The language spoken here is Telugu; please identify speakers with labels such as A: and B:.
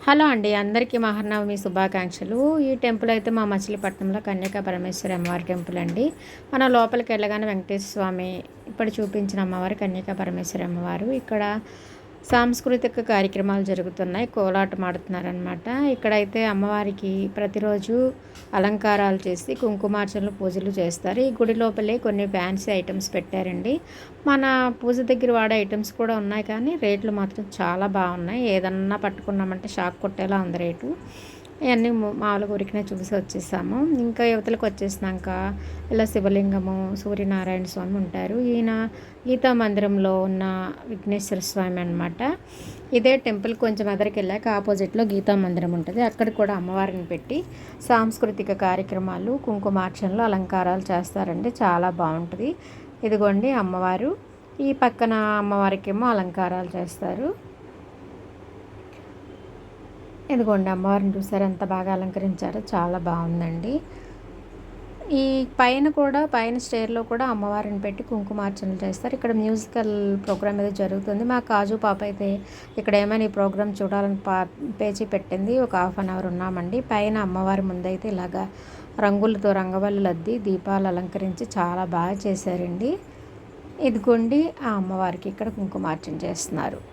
A: హలో అండి. అందరికీ మహర్నవమి శుభాకాంక్షలు. ఈ టెంపుల్ అయితే మా మచిలీపట్నంలో కన్యకా పరమేశ్వరి అమ్మవారి టెంపుల్ అండి. మనం లోపలికి వెళ్ళగానే వెంకటేశ్వర స్వామి ఇప్పుడు చూపించిన అమ్మవారు కన్యకా పరమేశ్వరి అమ్మవారు. ఇక్కడ సాంస్కృతిక కార్యక్రమాలు జరుగుతున్నాయి. కోలాటం ఆడుతున్నారనమాట. ఇక్కడైతే అమ్మవారికి ప్రతిరోజు అలంకారాలు చేసి కుంకుమార్చనలు పూజలు చేస్తారు. ఈ గుడి లోపలే కొన్ని ఫ్యాన్సీ ఐటమ్స్ పెట్టారండి. మన పూజ దగ్గర వాడే ఐటమ్స్ కూడా ఉన్నాయి, కానీ రేట్లు మాత్రం చాలా బాగున్నాయి. ఏదన్నా పట్టుకున్నామంటే షాక్ కొట్టేలా ఉంది రేటు. ఇవన్నీ మామూలుగా ఊరికనే చూసి వచ్చేసాము. ఇంకా యువతలకు వచ్చేసినాక ఇలా శివలింగము, సూర్యనారాయణ స్వామి ఉంటారు. ఈయన గీతా మందిరంలో ఉన్న విఘ్నేశ్వర స్వామి అనమాట. ఇదే టెంపుల్ కొంచెం ఎదరికి వెళ్ళాక ఆపోజిట్లో గీతా మందిరం ఉంటుంది. అక్కడ కూడా అమ్మవారిని పెట్టి సాంస్కృతిక కార్యక్రమాలు, కుంకుమార్చనలు, అలంకారాలు చేస్తారండి. చాలా బాగుంటుంది. ఇదిగోండి అమ్మవారు. ఈ పక్కన అమ్మవారికి ఏమో అలంకారాలు చేస్తారు. ఇదిగోండి అమ్మవారిని చూసారు ఎంత బాగా అలంకరించారో, చాలా బాగుందండి. ఈ పైన కూడా పైన స్టేర్లో కూడా అమ్మవారిని పెట్టి కుంకుమార్చనలు చేస్తారు. ఇక్కడ మ్యూజికల్ ప్రోగ్రామ్ ఏదో జరుగుతుంది. మా కాజు పాప అయితే ఇక్కడ ఏమైనా ఈ ప్రోగ్రామ్ చూడాలని పేచీ పెట్టింది. ఒక హాఫ్ అన్ అవర్ ఉన్నామండి. పైన అమ్మవారి ముందైతే ఇలాగా రంగులతో రంగవల్లులు అద్ది దీపాలు అలంకరించి చాలా బాగా చేశారండి. ఇదిగోండి ఆ అమ్మవారికి ఇక్కడ కుంకుమార్చన చేస్తున్నారు.